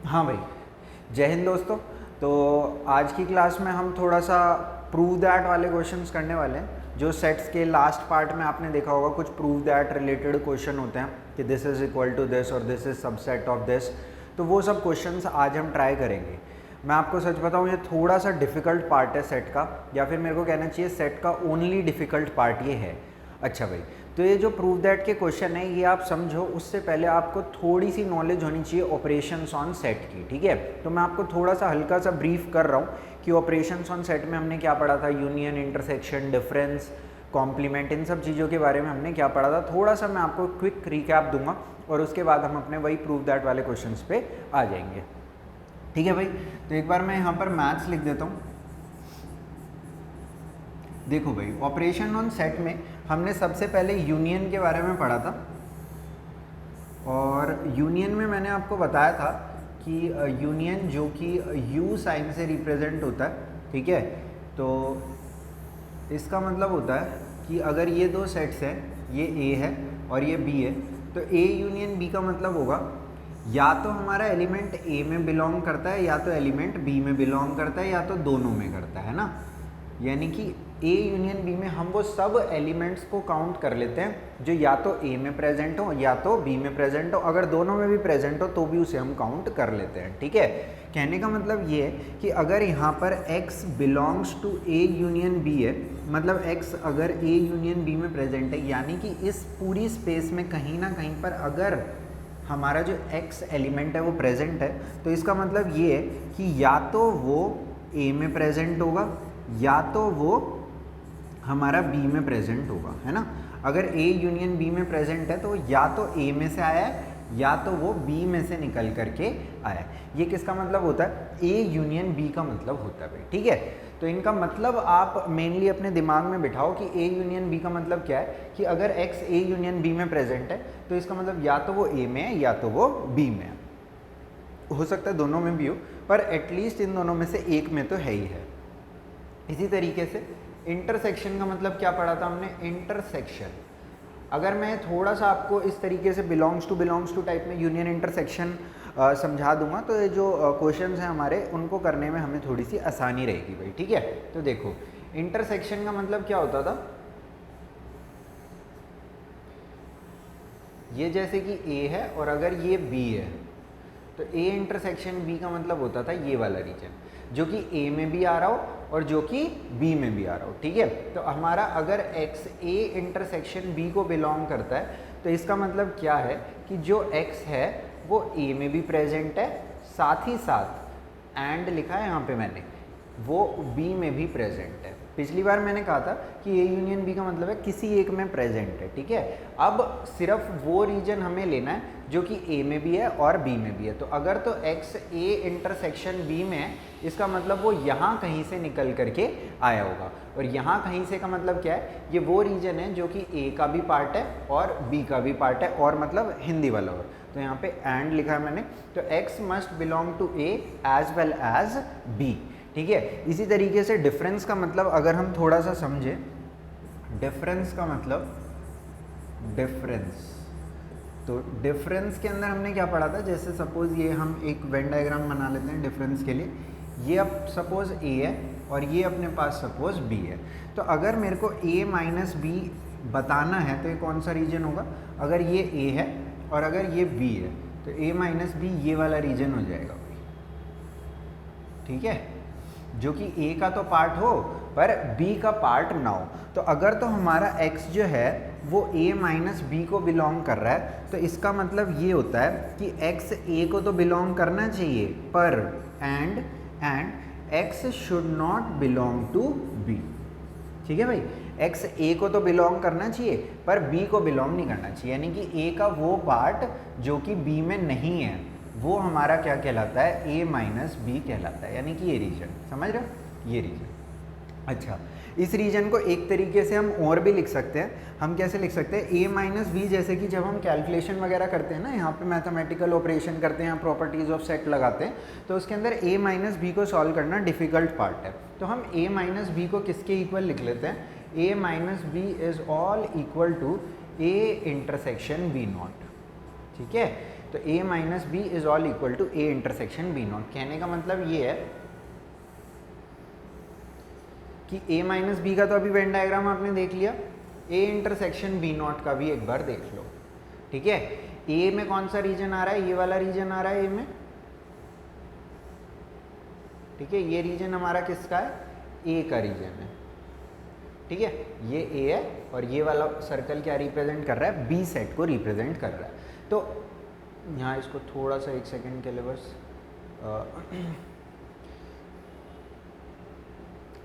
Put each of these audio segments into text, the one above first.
हाँ भाई, जय हिंद दोस्तों। तो आज की क्लास में हम थोड़ा सा प्रूव दैट वाले क्वेश्चंस करने वाले हैं। जो सेट्स के लास्ट पार्ट में आपने देखा होगा कुछ प्रूव दैट रिलेटेड क्वेश्चन होते हैं कि this is equal to this और this is subset of this. तो वो सब क्वेश्चंस आज हम ट्राई करेंगे। मैं आपको सच बताऊँ, ये थोड़ा सा डिफ़िकल्ट पार्ट है सेट का, या फिर मेरे को कहना चाहिए सेट का ओनली डिफ़िकल्ट पार्ट ये है। अच्छा भाई, तो ये जो प्रूव दैट के क्वेश्चन है ये आप समझो, उससे पहले आपको थोड़ी सी नॉलेज होनी चाहिए ऑपरेशंस ऑन सेट की। ठीक है, तो मैं आपको थोड़ा सा हल्का सा ब्रीफ कर रहा हूँ कि ऑपरेशंस ऑन सेट में हमने क्या पढ़ा था। यूनियन, इंटरसेक्शन, डिफरेंस, कॉम्प्लीमेंट, इन सब चीज़ों के बारे में हमने क्या पढ़ा था। थोड़ा सा मैं आपको क्विक रिकैप दूंगा और उसके बाद हम अपने वही प्रूव दैट वाले क्वेश्चन पे आ जाएंगे। ठीक है भाई, तो एक बार मैं यहाँ पर मैथ्स लिख देता हूँ। देखो भाई, ऑपरेशन ऑन सेट में हमने सबसे पहले यूनियन के बारे में पढ़ा था, और यूनियन में मैंने आपको बताया था कि यूनियन जो कि यू साइन से रिप्रेजेंट होता है। ठीक है, तो इसका मतलब होता है कि अगर ये दो सेट्स हैं, ये ए है और ये बी है, तो ए यूनियन बी का मतलब होगा या तो हमारा एलिमेंट ए में बिलोंग करता है, या तो एलिमेंट बी में बिलोंग करता है, या तो दोनों में करता है ना। यानी कि ए यूनियन बी में हम वो सब एलिमेंट्स को काउंट कर लेते हैं जो या तो ए में प्रेजेंट हो या तो बी में प्रेजेंट हो। अगर दोनों में भी प्रेजेंट हो तो भी उसे हम काउंट कर लेते हैं। ठीक है, कहने का मतलब ये है कि अगर यहाँ पर x belongs to A union B है, मतलब x अगर ए यूनियन बी में प्रेजेंट है, यानी कि इस पूरी स्पेस में कहीं ना कहीं पर अगर हमारा जो x एलिमेंट है वो प्रेजेंट है, तो इसका मतलब ये है कि या तो वो a में प्रेजेंट होगा या तो वो हमारा b में प्रेजेंट होगा, है ना। अगर a यूनियन b में प्रेजेंट है तो या तो a में से आया है या तो वो b में से निकल करके आया है। ये किसका मतलब होता है? a यूनियन b का मतलब होता है भाई। ठीक है, तो इनका मतलब आप मेनली अपने दिमाग में बिठाओ कि a यूनियन b का मतलब क्या है कि अगर x a यूनियन b में प्रेजेंट है तो इसका मतलब या तो वो a में है या तो वो b में है। हो सकता है दोनों में भी हो, पर एटलीस्ट इन दोनों में से एक में तो है ही है। इसी तरीके से इंटरसेक्शन का मतलब क्या पढ़ा था हमने? इंटरसेक्शन, अगर मैं थोड़ा सा आपको इस तरीके से बिलोंग्स टू टाइप में यूनियन इंटरसेक्शन समझा दूंगा तो ये जो क्वेश्चंस हैं हमारे, उनको करने में हमें थोड़ी सी आसानी रहेगी भाई। ठीक है, तो देखो इंटरसेक्शन का मतलब क्या होता था, ये जैसे कि ए है और अगर ये बी है, तो ए इंटरसेक्शन बी का मतलब होता था ये वाला रीजन जो कि ए में भी आ रहा हो और जो कि बी में भी आ रहा हो। ठीक है, तो हमारा अगर एक्स ए इंटरसेक्शन बी को बिलोंग करता है तो इसका मतलब क्या है कि जो एक्स है वो ए में भी प्रेजेंट है, साथ ही साथ एंड लिखा है यहाँ पे मैंने, वो बी में भी प्रेजेंट है। पिछली बार मैंने कहा था कि ए यूनियन बी का मतलब है किसी एक में प्रेजेंट है। ठीक है, अब सिर्फ वो रीजन हमें लेना है जो कि ए में भी है और बी में भी है। तो अगर तो एक्स ए इंटरसेक्शन बी में है, इसका मतलब वो यहाँ कहीं से निकल करके आया होगा, और यहाँ कहीं से का मतलब क्या है? ये वो रीजन है जो कि ए का भी पार्ट है और बी का भी पार्ट है, और मतलब हिंदी वाला और। तो यहाँ पे एंड लिखा है मैंने, तो X must belong to A as well as B. ठीक है, इसी तरीके से डिफरेंस का मतलब अगर हम थोड़ा सा समझे, डिफरेंस का मतलब डिफरेंस, तो डिफरेंस के अंदर हमने क्या पढ़ा था? जैसे सपोज ये हम एक वेन डायग्राम बना लेते हैं डिफरेंस के लिए। ये अब सपोज ए है और ये अपने पास सपोज बी है, तो अगर मेरे को a माइनस बी बताना है तो ये कौन सा रीजन होगा? अगर ये a है और अगर ये b है तो a माइनस बी ये वाला रीजन हो जाएगा भाई। ठीक है, जो कि a का तो पार्ट हो पर b का पार्ट ना हो। तो अगर तो हमारा x जो है वो a माइनस बी को बिलोंग कर रहा है, तो इसका मतलब ये होता है कि x a को तो बिलोंग करना चाहिए, पर and x should not belong to b। ठीक है भाई, x a को तो बिलोंग करना चाहिए पर b को बिलोंग नहीं करना चाहिए, यानी कि a का वो पार्ट जो कि b में नहीं है वो हमारा क्या कहलाता है? a माइनस बी कहलाता है, यानी कि ये रीजन, समझ रहे हो? ये रीजन। अच्छा, इस रीजन को एक तरीके से हम और भी लिख सकते हैं। हम कैसे लिख सकते हैं? a माइनस बी, जैसे कि जब हम कैलकुलेशन वगैरह करते हैं ना, यहाँ पे मैथमेटिकल ऑपरेशन करते हैं, प्रॉपर्टीज ऑफ सेट लगाते हैं, तो उसके अंदर a माइनस बी को सॉल्व करना डिफिकल्ट पार्ट है। तो हम a माइनस बी को किसके इक्वल लिख लेते हैं? a minus B is all equal to a intersection B not. ठीक है, तो a minus B is all equal to a intersection B not. कहने का मतलब ये है कि a माइनस बी का तो अभी वेन डायग्राम आपने देख लिया, a इंटरसेक्शन बी नॉट का भी एक बार देख लो, ठीक है। a में कौन सा रीजन आ रहा है, ये वाला रीजन आ रहा है a में, ठीक है। ये रीजन हमारा किसका है, a का रीजन है, ठीक है। ये a है और ये वाला सर्कल क्या रिप्रेजेंट कर रहा है, b सेट को रिप्रेजेंट कर रहा है। तो यहाँ इसको थोड़ा सा एक सेकंड के लिए बस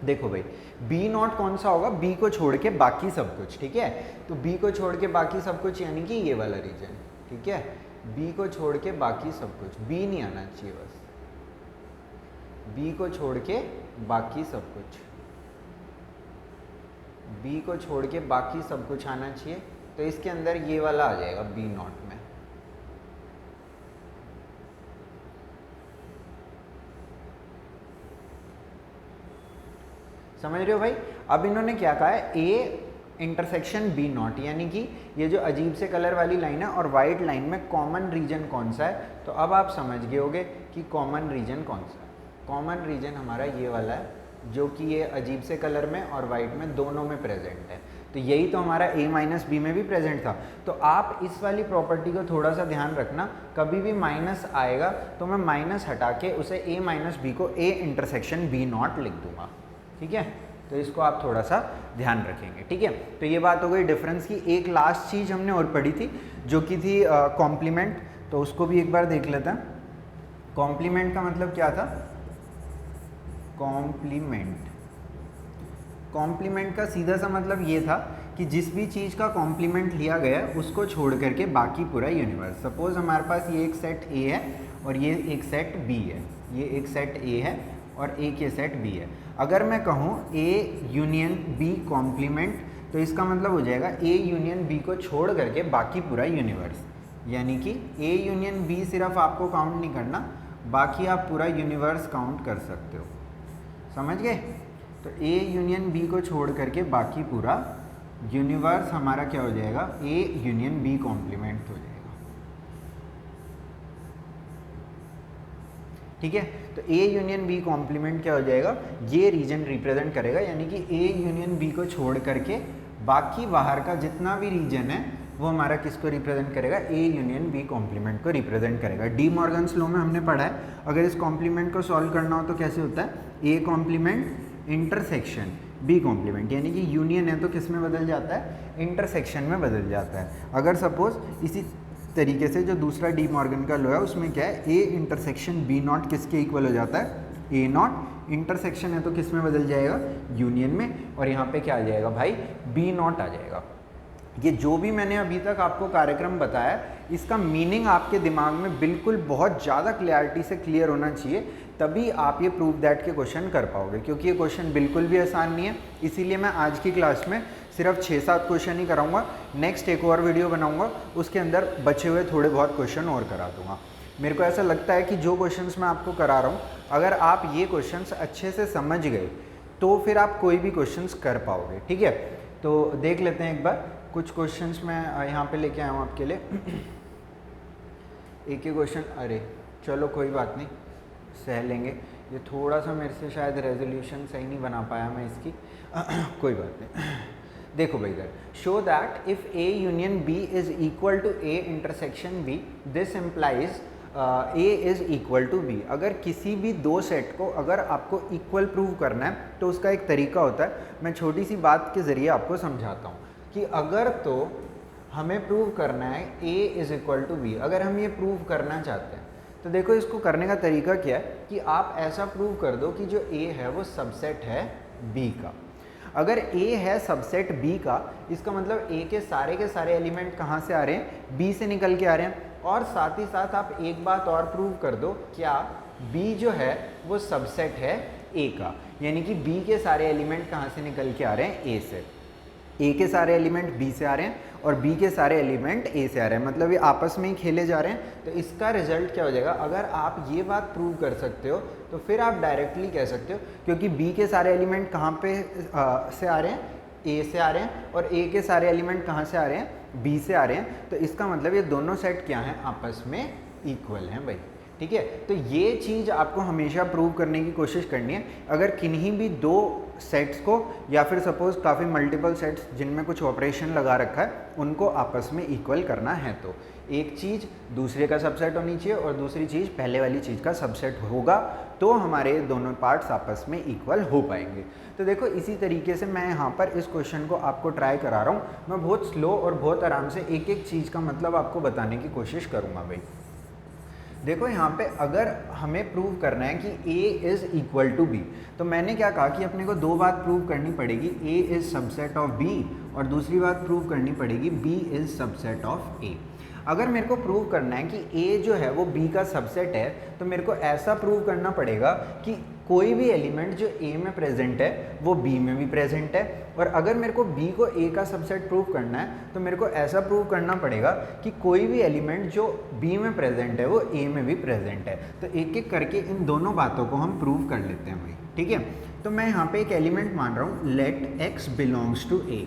देखो भाई, b नॉट कौन सा होगा, b को छोड़ के बाकी सब कुछ, ठीक है। तो b को छोड़ के बाकी सब कुछ यानी कि ये वाला रीजन, ठीक है। b को छोड़ के बाकी सब कुछ, b नहीं आना चाहिए बस, b को छोड़ के बाकी सब कुछ, b को छोड़ के बाकी सब कुछ आना चाहिए। तो इसके अंदर ये वाला आ जाएगा b नॉट में, समझ रहे हो भाई। अब इन्होंने क्या कहा है, a इंटरसेक्शन b नॉट, यानी कि ये जो अजीब से कलर वाली लाइन है और वाइट लाइन में कॉमन रीजन कौन सा है। तो अब आप समझ गए होगे कि कॉमन रीजन कौन सा है। कॉमन रीजन हमारा ये वाला है, जो कि ये अजीब से कलर में और वाइट में दोनों में प्रेजेंट है। तो यही तो हमारा a माइनस बी में भी प्रेजेंट था। तो आप इस वाली प्रॉपर्टी को थोड़ा सा ध्यान रखना, कभी भी माइनस आएगा तो मैं माइनस हटा के उसे a माइनस बी को a इंटरसेक्शन b नॉट लिख दूंगा, ठीक है। तो इसको आप थोड़ा सा ध्यान रखेंगे, ठीक है। तो ये बात हो गई डिफरेंस की। एक लास्ट चीज़ हमने और पढ़ी थी जो कि थी कॉम्प्लीमेंट, तो उसको भी एक बार देख लेते हैं। कॉम्प्लीमेंट का मतलब क्या था, कॉम्प्लीमेंट का सीधा सा मतलब ये था कि जिस भी चीज़ का कॉम्प्लीमेंट लिया गया है उसको छोड़ करके बाकी पूरा यूनिवर्स। सपोज हमारे पास ये एक सेट A है और ये एक सेट B है, ये एक सेट A है और एक ये सेट B है। अगर मैं कहूँ A यूनियन B कॉम्प्लीमेंट, तो इसका मतलब हो जाएगा A यूनियन B को छोड़ करके बाकी पूरा यूनिवर्स, यानी कि A यूनियन B सिर्फ आपको काउंट नहीं करना, बाकी आप पूरा यूनिवर्स काउंट कर सकते हो, समझ गए। तो A यूनियन B को छोड़ करके बाकी पूरा यूनिवर्स हमारा क्या हो जाएगा, A यूनियन B कॉम्प्लीमेंट हो जाएगा, ठीक है। तो A यूनियन B कॉम्प्लीमेंट क्या हो जाएगा, ये रीजन रिप्रेजेंट करेगा, यानी कि A यूनियन B को छोड़ करके बाकी बाहर का जितना भी रीजन है वो हमारा किसको रिप्रेजेंट करेगा, A यूनियन B कॉम्प्लीमेंट को रिप्रेजेंट करेगा। डी मॉर्गन्स लॉ में हमने पढ़ा है, अगर इस कॉम्प्लीमेंट को सॉल्व करना हो तो कैसे होता है, A complement intersection B complement, यानी कि यूनियन है तो किस में बदल जाता है, इंटरसेक्शन में बदल जाता है। अगर सपोज इसी तरीके से जो दूसरा डी मॉर्गन का लॉ है उसमें क्या है, A इंटरसेक्शन B नॉट किसके इक्वल हो जाता है, A नॉट, इंटरसेक्शन है तो किस में बदल जाएगा, यूनियन में, और यहाँ पे क्या आ जाएगा भाई, B नॉट आ जाएगा। ये जो भी मैंने अभी तक आपको कार्यक्रम बताया, इसका मीनिंग आपके दिमाग में बिल्कुल बहुत ज़्यादा क्लैरिटी से क्लियर होना चाहिए, तभी आप ये प्रूव दैट के क्वेश्चन कर पाओगे, क्योंकि ये क्वेश्चन बिल्कुल भी आसान नहीं है। इसीलिए मैं आज की क्लास में सिर्फ 6-7 क्वेश्चन ही कराऊंगा, नेक्स्ट एक और वीडियो बनाऊंगा, उसके अंदर बचे हुए थोड़े बहुत क्वेश्चन और करा दूंगा। मेरे को ऐसा लगता है कि जो क्वेश्चंस मैं आपको करा रहा हूँ, अगर आप ये क्वेश्चंस अच्छे से समझ गए तो फिर आप कोई भी क्वेश्चंस कर पाओगे, ठीक है। तो देख लेते हैं एक बार, कुछ क्वेश्चंस मैं यहाँ पे लेके आया हूँ आपके लिए। एक ही क्वेश्चन, अरे चलो कोई बात नहीं, सह लेंगे। ये थोड़ा सा मेरे से शायद रेजोल्यूशन सही नहीं बना पाया मैं इसकी, कोई बात नहीं। देखो भाई इधर, show that if A union B is equal to A intersection B, this implies A is equal to B। अगर किसी भी दो सेट को अगर आपको इक्वल प्रूव करना है तो उसका एक तरीका होता है, मैं छोटी सी बात के ज़रिए आपको समझाता हूँ कि अगर तो हमें प्रूव करना है A is equal to B, अगर हम ये प्रूव करना चाहते हैं तो देखो इसको करने का तरीका क्या है कि आप ऐसा प्रूव कर दो कि जो A है वो सबसेट है B का। अगर A है सबसेट B का, इसका मतलब A के सारे एलिमेंट कहाँ से आ रहे हैं, B से निकल के आ रहे हैं। और साथ ही साथ आप एक बात और प्रूव कर दो, क्या B जो है वो सबसेट है A का, यानी कि B के सारे एलिमेंट कहाँ से निकल के आ रहे हैं, A से। A के सारे एलिमेंट B से आ रहे हैं और B के सारे एलिमेंट A से आ रहे हैं, मतलब ये आपस में ही खेले जा रहे हैं। तो इसका रिजल्ट क्या हो जाएगा, अगर आप ये बात प्रूव कर सकते हो तो फिर आप डायरेक्टली कह सकते हो, क्योंकि B के सारे एलिमेंट कहाँ पे से आ रहे हैं, A से आ रहे हैं, और A के सारे एलिमेंट कहाँ से आ रहे हैं, बी से आ रहे हैं, तो इसका मतलब ये दोनों सेट क्या हैं, आपस में इक्वल हैं भाई। ठीक है, तो ये चीज़ आपको हमेशा प्रूव करने की कोशिश करनी है। अगर किन्हीं भी दो सेट्स को या फिर सपोज काफ़ी मल्टीपल सेट्स जिनमें कुछ ऑपरेशन लगा रखा है उनको आपस में इक्वल करना है, तो एक चीज़ दूसरे का सबसेट होनी चाहिए और दूसरी चीज़ पहले वाली चीज़ का सबसेट होगा, तो हमारे दोनों पार्ट्स आपस में इक्वल हो पाएंगे। तो देखो इसी तरीके से मैं यहाँ पर इस क्वेश्चन को आपको ट्राई करा रहा हूँ। मैं बहुत स्लो और बहुत आराम से एक एक चीज़ का मतलब आपको बताने की कोशिश करूँगा भाई। देखो यहाँ पे अगर हमें प्रूव करना है कि A is equal to B, तो मैंने क्या कहा कि अपने को दो बात प्रूव करनी पड़ेगी, A is subset of B और दूसरी बात प्रूव करनी पड़ेगी B is subset of A। अगर मेरे को प्रूव करना है कि A जो है वो B का सबसेट है, तो मेरे को ऐसा प्रूव करना पड़ेगा कि कोई भी एलिमेंट जो A में प्रेजेंट है वो B में भी प्रेजेंट है। और अगर मेरे को B को A का सबसेट प्रूव करना है तो मेरे को ऐसा प्रूव करना पड़ेगा कि कोई भी एलिमेंट जो B में प्रेजेंट है वो A में भी प्रेजेंट है। तो एक एक करके इन दोनों बातों को हम प्रूव कर लेते हैं भाई। ठीक है, तो मैं यहाँ पे एक एलिमेंट मान रहा हूँ, let x belongs to A।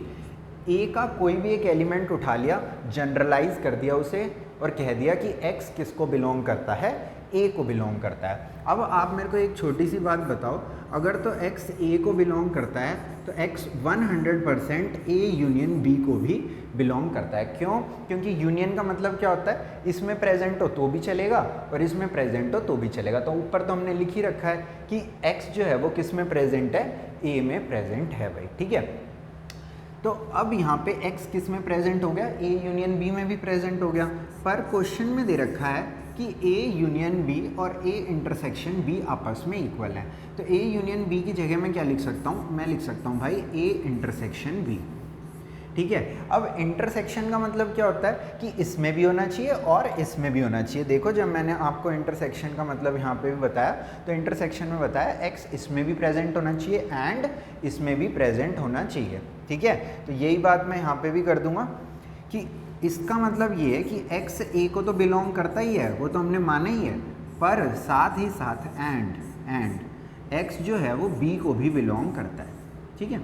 A का कोई भी एक एलिमेंट उठा लिया, जनरलाइज कर दिया उसे और कह दिया कि x किसको बिलोंग करता है, A को बिलोंग करता है। अब आप मेरे को एक छोटी सी बात बताओ, अगर तो x A को बिलोंग करता है तो x 100% A यूनियन B को भी बिलोंग करता है। क्यों? क्योंकि यूनियन का मतलब क्या होता है, इसमें प्रेजेंट हो तो भी चलेगा और इसमें प्रेजेंट हो तो भी चलेगा। तो ऊपर तो हमने लिख ही रखा है कि x जो है वो किस में प्रेजेंट है, A में प्रेजेंट है भाई। ठीक है, तो अब यहाँ पे x किस में प्रेजेंट हो गया, A यूनियन B में भी प्रेजेंट हो गया। पर क्वेश्चन में दे रखा है कि A यूनियन B और A इंटरसेक्शन B आपस में इक्वल है। तो A यूनियन B की जगह मैं क्या लिख सकता हूँ, मैं लिख सकता हूँ भाई A इंटरसेक्शन B। ठीक है, अब इंटरसेक्शन का मतलब क्या होता है कि इसमें भी होना चाहिए और इसमें भी होना चाहिए। देखो जब मैंने आपको इंटरसेक्शन का मतलब यहाँ पे भी बताया, तो इंटरसेक्शन में बताया x इसमें भी प्रेजेंट होना चाहिए एंड इसमें भी प्रेजेंट होना चाहिए। ठीक है, तो यही बात मैं यहाँ पे भी कर दूंगा कि इसका मतलब ये है कि x A को तो बिलोंग करता ही है, वो तो हमने माना ही है, पर साथ ही साथ एंड x जो है वो B को भी बिलोंग करता है। ठीक है,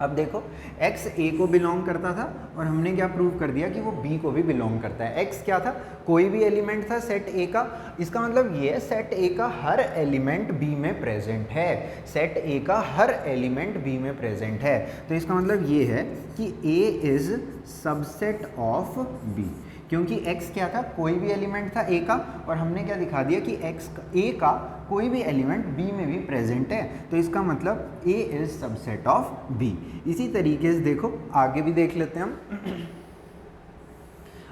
अब देखो x A को बिलोंग करता था और हमने क्या प्रूव कर दिया कि वो B को भी बिलोंग करता है। x क्या था, कोई भी एलिमेंट था सेट A का, इसका मतलब ये है सेट A का हर एलिमेंट B में प्रेजेंट है, सेट A का हर एलिमेंट B में प्रेजेंट है। तो इसका मतलब ये है कि A is subset of B, क्योंकि x क्या था, कोई भी एलिमेंट था A का, और हमने क्या दिखा दिया कि A का कोई भी एलिमेंट B में भी प्रेजेंट है, तो इसका मतलब A is subset of B। इसी तरीके से देखो आगे भी देख लेते हैं हम।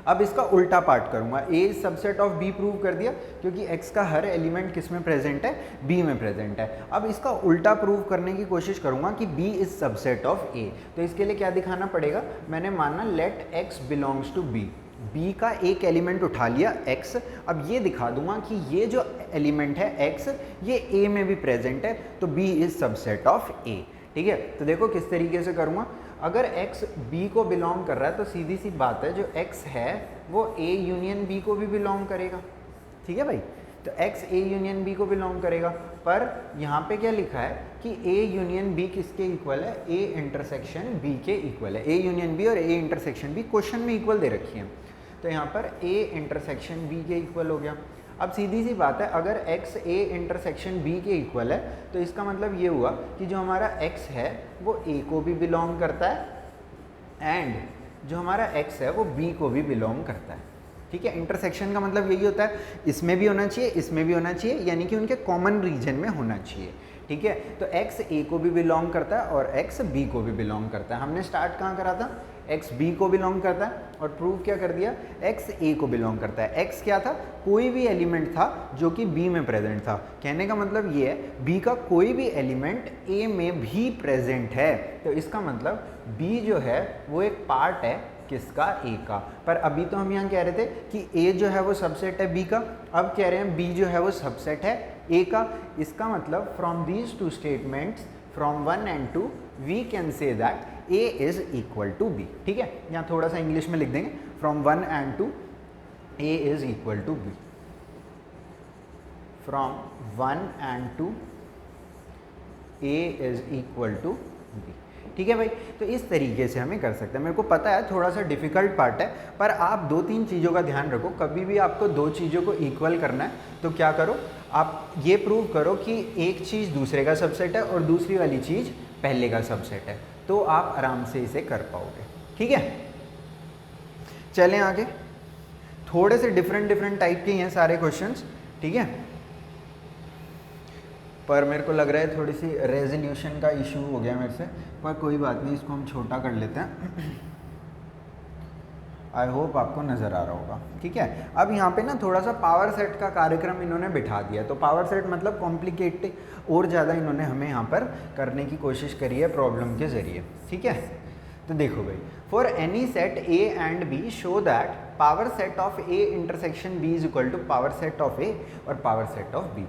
अब इसका उल्टा पार्ट करूंगा, A is subset of B prove कर दिया क्योंकि x का हर एलिमेंट किस में प्रेजेंट है, B में प्रेजेंट है। अब इसका उल्टा प्रूव करने की कोशिश करूंगा कि B is subset of A। तो इसके लिए क्या दिखाना पड़ेगा, मैंने माना let x belongs to B, B का एक एलिमेंट उठा लिया x। अब ये दिखा दूंगा कि ये जो एलिमेंट है x ये A में भी प्रेजेंट है, तो B is subset of A। ठीक है, तो देखो किस तरीके से करूँगा, अगर x B को बिलोंग कर रहा है तो सीधी सी बात है जो x है वो A यूनियन B को भी बिलोंग करेगा। ठीक है भाई, तो x A यूनियन B को बिलोंग करेगा, पर यहाँ पे क्या लिखा है कि A यूनियन B किसके इक्वल है, A इंटरसेक्शन B के इक्वल है। A यूनियन B और A इंटरसेक्शन B क्वेश्चन में इक्वल दे रखी है, तो यहाँ पर A इंटरसेक्शन B के इक्वल हो गया। अब सीधी सी बात है, अगर x A इंटरसेक्शन B के इक्वल है तो इसका मतलब ये हुआ कि जो हमारा x है वो A को भी बिलोंग करता है एंड जो हमारा x है वो B को भी बिलोंग करता है। ठीक है, इंटरसेक्शन का मतलब यही होता है, इसमें भी होना चाहिए इसमें भी होना चाहिए, यानी कि उनके कॉमन रीजन में होना चाहिए। ठीक है, तो x A को भी बिलोंग करता है और x B को भी बिलोंग करता है। हमने स्टार्ट कहाँ करा था, x B को बिलोंग करता है और प्रूव क्या कर दिया, x A को बिलोंग करता है। x क्या था, कोई भी एलिमेंट था जो कि B में प्रेजेंट था। कहने का मतलब ये है B का कोई भी एलिमेंट A में भी प्रेजेंट है, तो इसका मतलब B जो है वो एक पार्ट है किसका, A का। पर अभी तो हम यहाँ कह रहे थे कि A जो है वो सबसेट है B का, अब कह रहे हैं B जो है वो सबसेट है A का। इसका मतलब from these two statements from 1 and 2 we can say that A is equal to B। ठीक है, यहाँ थोड़ा सा इंग्लिश में लिख देंगे, from 1 and 2 A is equal to B, from 1 and 2 A is equal to B। ठीक है भाई। तो इस तरीके से हमें कर सकते हैं। मेरे को पता है थोड़ा सा डिफिकल्ट पार्ट है, पर आप 2-3 चीज़ों का ध्यान रखो। कभी भी आपको 2 चीज़ों को इक्वल करना है तो क्या करो, आप ये प्रूव करो कि एक चीज़ दूसरे का सबसेट है और दूसरी वाली चीज़ पहले का सबसेट है, तो आप आराम से इसे कर पाओगे। ठीक है, चलें आगे। थोड़े से डिफरेंट टाइप के हैं सारे क्वेश्चंस, ठीक है, पर मेरे को लग रहा है थोड़ी सी रेजोल्यूशन का इशू हो गया मेरे से, पर कोई बात नहीं, इसको हम छोटा कर लेते हैं। आई होप आपको नज़र आ रहा होगा। ठीक है, अब यहाँ पे ना थोड़ा सा पावर सेट का कार्यक्रम इन्होंने बिठा दिया। तो पावर सेट मतलब कॉम्प्लिकेटेड और ज़्यादा इन्होंने हमें यहाँ पर करने की कोशिश करी है प्रॉब्लम के ज़रिए। ठीक है, तो देखो भाई, for any set A and B show that power set of A intersection B is equal to power set of A और पावर सेट ऑफ बी।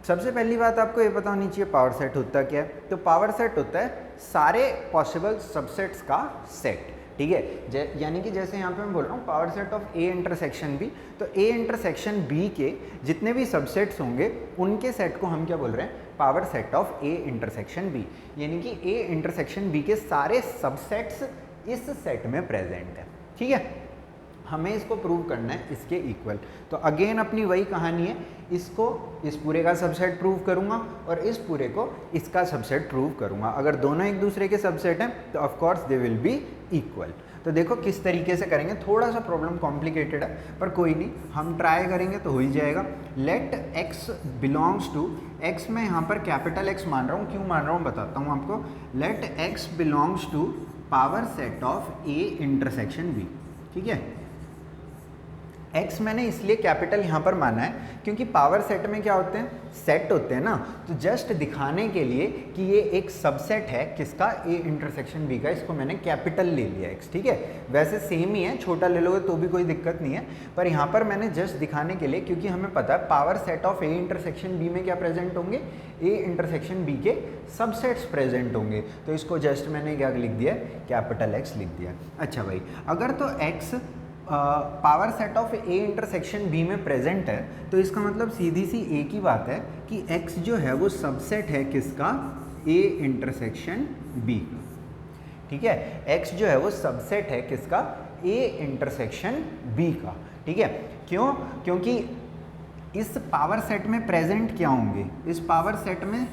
सबसे पहली बात आपको ये पता होनी चाहिए पावर सेट होता क्या है। तो पावर सेट होता है सारे पॉसिबल सबसेट्स का सेट। ठीक है, यानी कि जैसे यहाँ पे मैं बोल रहा हूँ power set of A intersection B, तो ए इंटरसेक्शन बी के जितने भी सबसेट्स होंगे उनके सेट को हम क्या बोल रहे हैं, power set of A intersection B. यानी कि ए इंटरसेक्शन बी के सारे सबसेट्स इस सेट में प्रेजेंट है। ठीक है, हमें इसको प्रूव करना है इसके इक्वल। तो अगेन अपनी वही कहानी है, इसको इस पूरे का सबसेट प्रूव करूंगा और इस पूरे को इसका सबसेट प्रूव करूंगा। अगर दोनों एक दूसरे के सबसेट हैं तो of course they will be equal. तो देखो किस तरीके से करेंगे, थोड़ा सा प्रॉब्लम कॉम्प्लिकेटेड है पर कोई नहीं, हम ट्राई करेंगे तो हो ही जाएगा। Let x belongs to, x मैं यहाँ पर कैपिटल X मान रहा हूँ, क्यों मान रहा हूँ बताता हूँ आपको। Let x belongs to power set of a intersection b। ठीक है, x मैंने इसलिए कैपिटल यहाँ पर माना है क्योंकि पावर सेट में क्या होते हैं, सेट होते हैं ना, तो जस्ट दिखाने के लिए कि ये एक सबसेट है किसका, a इंटरसेक्शन b का, इसको मैंने कैपिटल ले लिया x। ठीक है, वैसे सेम ही है, छोटा ले लोगे तो भी कोई दिक्कत नहीं है, पर यहाँ पर मैंने जस्ट दिखाने के लिए, क्योंकि हमें पता है power set of a intersection b में क्या प्रेजेंट होंगे, a इंटरसेक्शन b के सबसेट्स प्रेजेंट होंगे, तो इसको जस्ट मैंने क्या लिख दिया, कैपिटल X लिख दिया। अच्छा भाई, अगर तो x power set of A intersection B में प्रेजेंट है तो इसका मतलब सीधी सी एक ही बात है कि x जो है वो सबसेट है किसका, ए इंटरसेक्शन बी का। ठीक है, x जो है वो सबसेट है किसका, ए इंटरसेक्शन बी का। ठीक है, क्यों, क्योंकि इस पावर सेट में प्रेजेंट क्या होंगे, इस पावर सेट में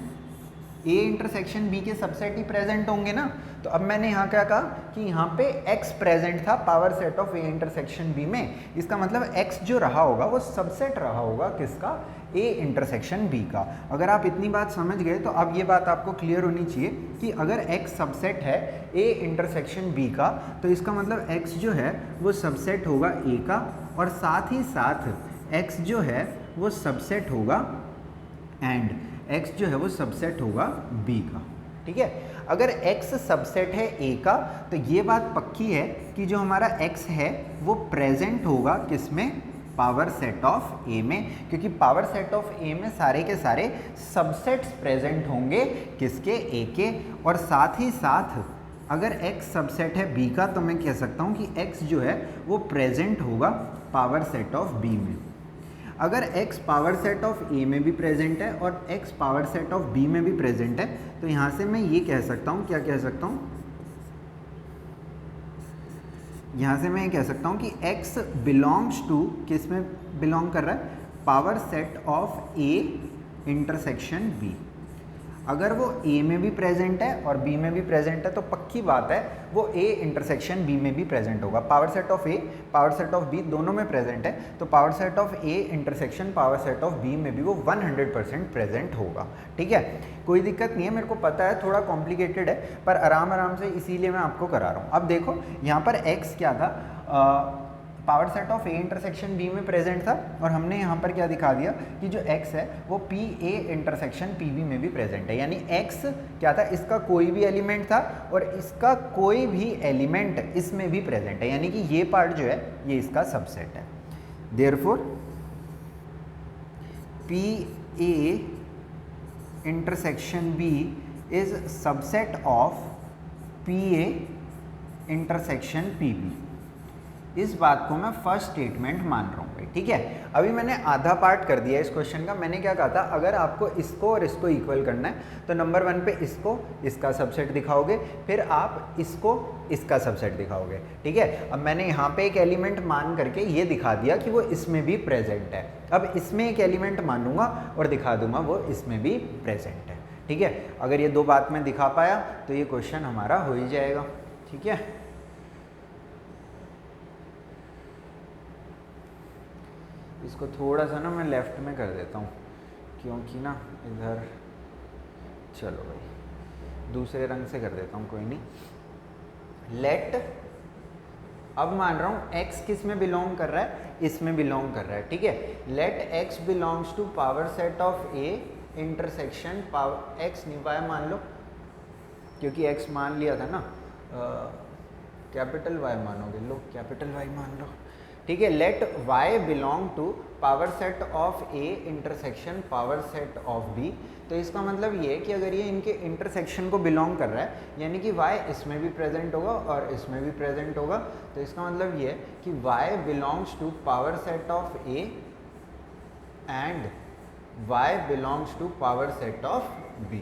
ए इंटरसेक्शन बी के सबसेट ही प्रेजेंट होंगे ना। तो अब मैंने यहाँ क्या कहा कि यहाँ पे x प्रेजेंट था power set of A intersection B में, इसका मतलब x जो रहा होगा वो सबसेट रहा होगा किसका, ए इंटरसेक्शन बी का। अगर आप इतनी बात समझ गए तो अब ये बात आपको क्लियर होनी चाहिए कि अगर x सबसेट है ए इंटरसेक्शन बी का तो इसका मतलब x जो है वो सबसेट होगा a का, और साथ ही साथ x जो है वो सबसेट होगा एंड x जो है वो सबसेट होगा b का। ठीक है, अगर x सबसेट है a का तो ये बात पक्की है कि जो हमारा x है वो प्रेजेंट होगा किसमें, पावर सेट ऑफ a में, क्योंकि पावर सेट ऑफ a में सारे के सारे सबसेट्स प्रेजेंट होंगे किसके, a के। और साथ ही साथ अगर x सबसेट है b का तो मैं कह सकता हूँ कि x जो है वो प्रेजेंट होगा पावर सेट ऑफ b में। अगर x power set of a में भी प्रेजेंट है और x power set of b में भी प्रेजेंट है तो यहाँ से मैं ये कह सकता हूँ, क्या कह सकता हूँ, यहाँ से मैं ये कह सकता हूँ कि x बिलोंग्स टू, किस में बिलोंग कर रहा है, power set of a intersection b। अगर वो a में भी प्रेजेंट है और b में भी प्रेजेंट है तो पक्की बात है वो a इंटरसेक्शन b में भी प्रेजेंट होगा। Power set of a, power set of b दोनों में प्रेजेंट है तो power set of a intersection power set of b में भी वो 100% प्रेजेंट होगा। ठीक है, कोई दिक्कत नहीं है, मेरे को पता है थोड़ा कॉम्प्लिकेटेड है पर आराम से इसीलिए मैं आपको करा रहा हूँ। अब देखो यहाँ पर x क्या था, power set of A intersection B में प्रेजेंट था और हमने यहाँ पर क्या दिखा दिया कि जो x है वो P A intersection P B में भी प्रेजेंट है। यानी x क्या था, इसका कोई भी एलिमेंट था और इसका कोई भी एलिमेंट इसमें भी प्रेजेंट है, यानी कि ये पार्ट जो है ये इसका सबसेट है। Therefore P A intersection B is subset of P A intersection P B. इस बात को मैं फर्स्ट स्टेटमेंट मान रहा हूँ। गई। ठीक है, अभी मैंने आधा पार्ट कर दिया इस क्वेश्चन का। मैंने क्या कहा था, अगर आपको इसको और इसको इक्वल करना है तो नंबर 1 पे इसको इसका सबसेट दिखाओगे, फिर आप इसको इसका सबसेट दिखाओगे। ठीक है, अब मैंने यहाँ पे एक एलिमेंट मान करके ये दिखा दिया कि वो इसमें भी प्रेजेंट है। अब इसमें एक एलिमेंट मानूंगा और दिखा दूंगा वो इसमें भी प्रेजेंट है। ठीक है, अगर ये दो बात में दिखा पाया तो ये क्वेश्चन हमारा हो ही जाएगा। ठीक है, इसको थोड़ा सा ना मैं लेफ्ट में कर देता हूँ क्योंकि ना इधर, चलो भाई दूसरे रंग से कर देता हूँ, कोई नहीं। लेट, अब मान रहा हूँ x किस में बिलोंग कर रहा है, इसमें बिलोंग कर रहा है। ठीक है, let x belongs to power set of a intersection power x नहीं पाया मान लो, क्योंकि x मान लिया था ना, कैपिटल Y मानोगे, लो कैपिटल Y मान लो। ठीक है, let y belong to power set of a intersection power set of b। तो इसका मतलब ये है कि अगर ये इनके इंटरसेक्शन को बिलोंग कर रहा है, यानी कि y इसमें भी प्रेजेंट होगा और इसमें भी प्रेजेंट होगा, तो इसका मतलब ये है कि y belongs to power set of a and y belongs to power set of b।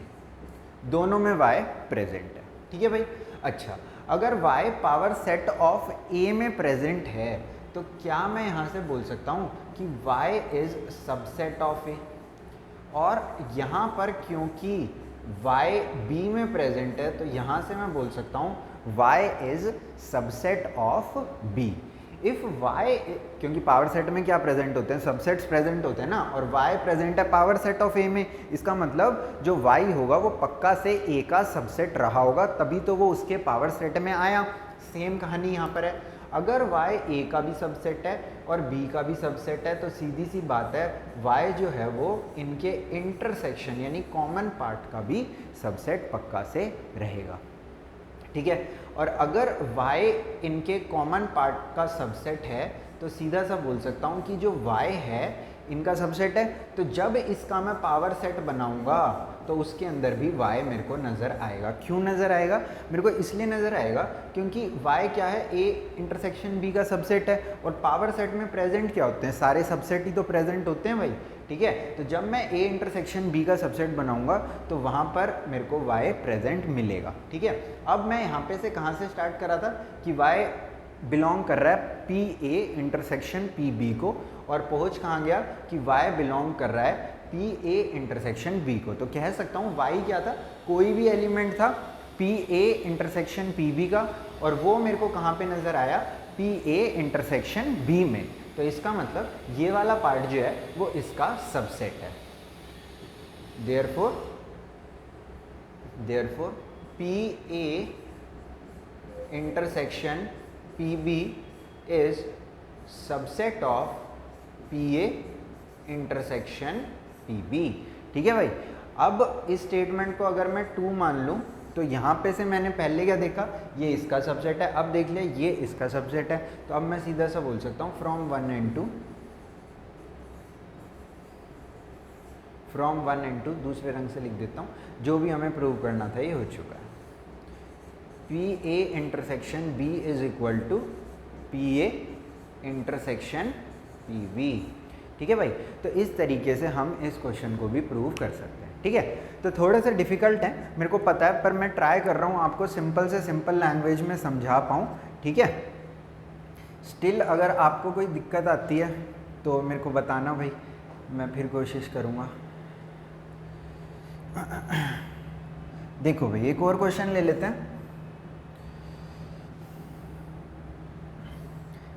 दोनों में y प्रेजेंट है। ठीक है भाई, अच्छा अगर y power set of a में प्रेजेंट है तो क्या मैं यहाँ से बोल सकता हूँ कि y is subset of a, और यहाँ पर क्योंकि y b में प्रेजेंट है तो यहाँ से मैं बोल सकता हूँ y is subset of b। If y, क्योंकि पावर सेट में क्या प्रेजेंट होते हैं, सबसेट्स प्रेजेंट होते हैं ना, और y प्रेजेंट है पावर सेट ऑफ a में, इसका मतलब जो y होगा वो पक्का से a का सबसेट रहा होगा, तभी तो वो उसके पावर सेट में आया। सेम कहानी यहाँ पर है, अगर y a का भी सबसेट है और b का भी सबसेट है तो सीधी सी बात है y जो है वो इनके इंटरसेक्शन यानी कॉमन पार्ट का भी सबसेट पक्का से रहेगा। ठीक है, और अगर y इनके कॉमन पार्ट का सबसेट है तो सीधा सा बोल सकता हूँ कि जो y है इनका सबसेट है, तो जब इसका मैं पावर सेट बनाऊंगा तो उसके अंदर भी y मेरे को नज़र आएगा। क्यों नज़र आएगा, मेरे को इसलिए नज़र आएगा क्योंकि y क्या है, a इंटरसेक्शन b का सबसेट है, और पावर सेट में प्रेजेंट क्या होते हैं, सारे सबसेट ही तो प्रेजेंट होते हैं भाई। ठीक है, तो जब मैं a इंटरसेक्शन b का सबसेट बनाऊंगा तो वहाँ पर मेरे को y प्रेजेंट मिलेगा। ठीक है, अब मैं यहाँ पे से कहाँ से स्टार्ट करा था कि y बिलोंग कर रहा है P A intersection P B को, और पहुंच कहाँ गया कि y बिलोंग कर रहा है पी ए इंटरसेक्शन b को। तो कह सकता हूँ y क्या था, कोई भी एलिमेंट था P A intersection P B का, और वो मेरे को कहाँ पे नज़र आया, पी ए इंटरसेक्शन b में। तो इसका मतलब ये वाला पार्ट जो है वो इसका सबसेट है। Therefore P A intersection P B is subset of P A intersection P B. ठीक है भाई, अब इस स्टेटमेंट को अगर मैं 2 मान लूँ तो यहाँ पे से मैंने पहले क्या देखा, ये इसका सबसेट है, अब देख लिया ये इसका सबसेट है, तो अब मैं सीधा सा बोल सकता हूँ फ्रॉम 1 एंड 2, दूसरे रंग से लिख देता हूँ, जो भी हमें प्रूव करना था ये हो चुका है। P A intersection B is equal to P A intersection P B. ठीक है भाई, तो इस तरीके से हम इस क्वेश्चन को भी प्रूव कर सकते हैं। ठीक है, तो थोड़ा सा डिफ़िकल्ट है मेरे को पता है, पर मैं ट्राई कर रहा हूँ आपको सिंपल से सिंपल लैंग्वेज में समझा पाऊँ। ठीक है, स्टिल अगर आपको कोई दिक्कत आती है तो मेरे को बताना भाई, मैं फिर कोशिश करूँगा। देखो भाई, एक और क्वेश्चन ले लेते हैं।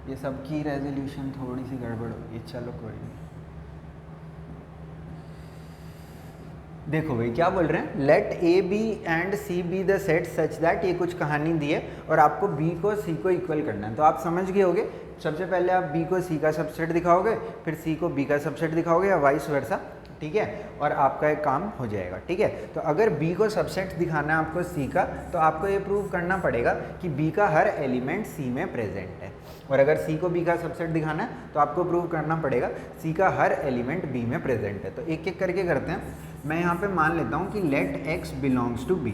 ये सबकी रेजोल्यूशन थोड़ी सी गड़बड़ होगी, चलो कोई नहीं। देखो भाई क्या बोल रहे हैं, let A B and C be the set such that, ये कुछ कहानी दी है और आपको बी को सी को इक्वल करना है। तो आप समझ गए होगे, सबसे पहले आप बी को सी का सबसेट दिखाओगे, फिर सी को बी का सबसेट दिखाओगे या वाइस वर्सा। ठीक है, और आपका एक काम हो जाएगा। ठीक है, तो अगर b को सबसेट दिखाना है आपको c का, तो आपको ये प्रूव करना पड़ेगा कि b का हर एलिमेंट c में प्रेजेंट है, और अगर c को b का सबसेट दिखाना है तो आपको प्रूव करना पड़ेगा c का हर एलिमेंट b में प्रेजेंट है। तो एक एक करके करते हैं। मैं यहाँ पे मान लेता हूँ कि let x belongs to b,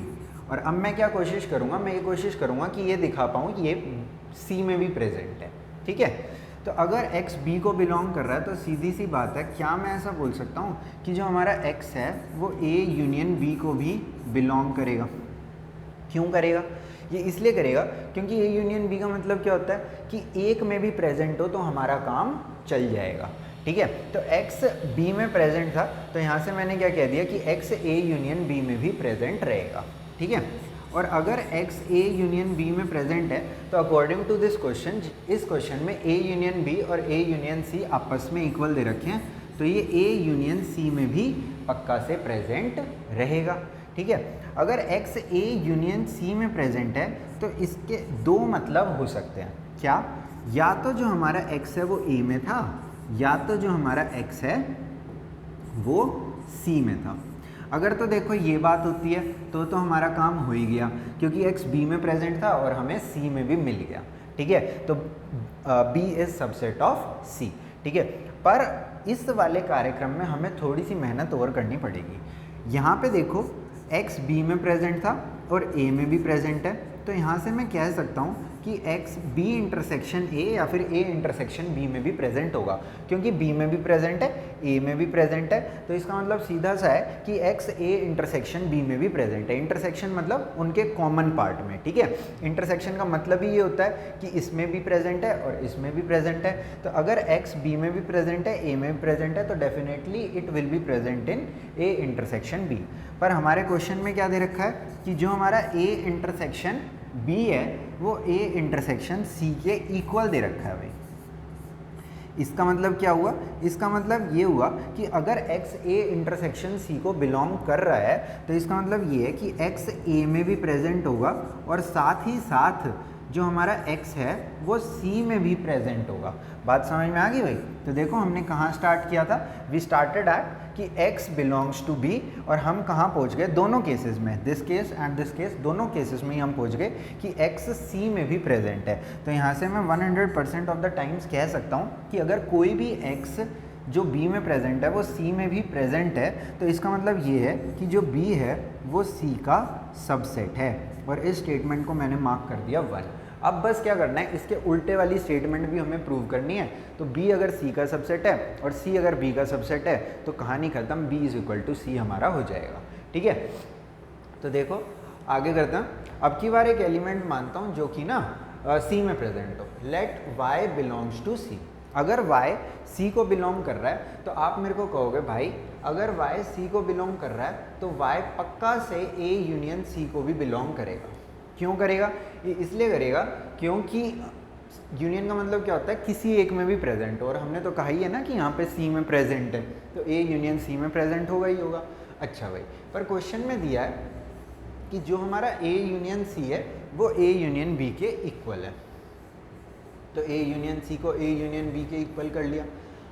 और अब मैं क्या कोशिश करूँगा, मैं ये कोशिश करूँगा कि ये दिखा पाऊँ कि ये c में भी प्रेजेंट है। ठीक है, तो अगर x b को बिलोंग कर रहा है तो सीधी सी बात है, क्या मैं ऐसा बोल सकता हूँ कि जो हमारा x है वो a यूनियन b को भी बिलोंग करेगा? क्यों करेगा? ये इसलिए करेगा क्योंकि a यूनियन b का मतलब क्या होता है कि एक में भी प्रेजेंट हो तो हमारा काम चल जाएगा, ठीक है। तो x b में प्रेजेंट था तो यहाँ से मैंने क्या कह दिया कि x a यूनियन b में भी प्रेजेंट रहेगा, ठीक है। और अगर x a यूनियन b में प्रेजेंट है तो अकॉर्डिंग टू दिस क्वेश्चन, इस क्वेश्चन में a यूनियन b और a यूनियन c आपस में इक्वल दे रखे हैं, तो ये a यूनियन c में भी पक्का से प्रेजेंट रहेगा, ठीक है। अगर x a यूनियन c में प्रेजेंट है तो इसके दो मतलब हो सकते हैं, क्या? या तो जो हमारा x है वो a में था, या तो जो हमारा x है वो c में था। अगर तो देखो ये बात होती है तो हमारा काम हो ही गया, क्योंकि x b में प्रेजेंट था और हमें c में भी मिल गया, ठीक है। तो b is subset of c, ठीक है। पर इस वाले कार्यक्रम में हमें थोड़ी सी मेहनत और करनी पड़ेगी। यहाँ पे देखो x b में प्रेजेंट था और a में भी प्रेजेंट है, तो यहाँ से मैं कह सकता हूँ कि x b इंटरसेक्शन a या फिर a इंटरसेक्शन b में भी प्रेजेंट होगा, क्योंकि b में भी प्रेजेंट है a में भी प्रेजेंट है, तो इसका मतलब सीधा सा है कि x a इंटरसेक्शन b में भी प्रेजेंट है। इंटरसेक्शन मतलब उनके कॉमन पार्ट में, ठीक है। इंटरसेक्शन का मतलब ही ये होता है कि इसमें भी प्रेजेंट है और इसमें भी प्रेजेंट है, तो अगर x b में भी प्रेजेंट है a में भी प्रेजेंट है तो definitely it will be present in a intersection b। पर हमारे क्वेश्चन में क्या दे रखा है कि जो हमारा a इंटरसेक्शन b है वो a इंटरसेक्शन c के इक्वल दे रखा है भाई। इसका मतलब क्या हुआ? इसका मतलब ये हुआ कि अगर x a इंटरसेक्शन c को बिलोंग कर रहा है तो इसका मतलब ये है कि x a में भी प्रेजेंट होगा और साथ ही साथ जो हमारा x है वो c में भी प्रेजेंट होगा। बात समझ में आ गई भाई? तो देखो हमने कहाँ स्टार्ट किया था, वी स्टार्टेड एट कि x बिलोंग्स टू b, और हम कहाँ पहुँच गए दोनों केसेस में, this case and this case, दोनों केसेस में ही हम पहुँच गए कि x c में भी प्रेजेंट है। तो यहाँ से मैं 100% ऑफ द टाइम्स कह सकता हूँ कि अगर कोई भी x जो b में प्रेजेंट है वो c में भी प्रेजेंट है, तो इसका मतलब ये है कि जो b है वो c का सबसेट है, और इस स्टेटमेंट को मैंने मार्क कर दिया 1। अब बस क्या करना है, इसके उल्टे वाली स्टेटमेंट भी हमें प्रूव करनी है। तो b अगर c का सबसेट है और c अगर b का सबसेट है तो कहानी खत्म, b is equal to c हमारा हो जाएगा, ठीक है। तो देखो आगे करते हैं। अब की बार एक एलिमेंट मानता हूँ जो कि ना c में प्रेजेंट हो, let y belongs to c। अगर y c को बिलोंग कर रहा है तो आप मेरे को कहोगे भाई अगर y c को बिलोंग कर रहा है तो y पक्का से a यूनियन c को भी बिलोंग करेगा। क्यों करेगा? ये इसलिए करेगा क्योंकि यूनियन का मतलब क्या होता है, किसी एक में भी प्रेजेंट हो, और हमने तो कहा ही है ना कि यहाँ पे c में प्रेजेंट है तो a यूनियन c में प्रेजेंट होगा ही होगा। अच्छा भाई, पर क्वेश्चन में दिया है कि जो हमारा a यूनियन c है वो a यूनियन b के इक्वल है, तो a यूनियन c को a यूनियन b के इक्वल कर लिया।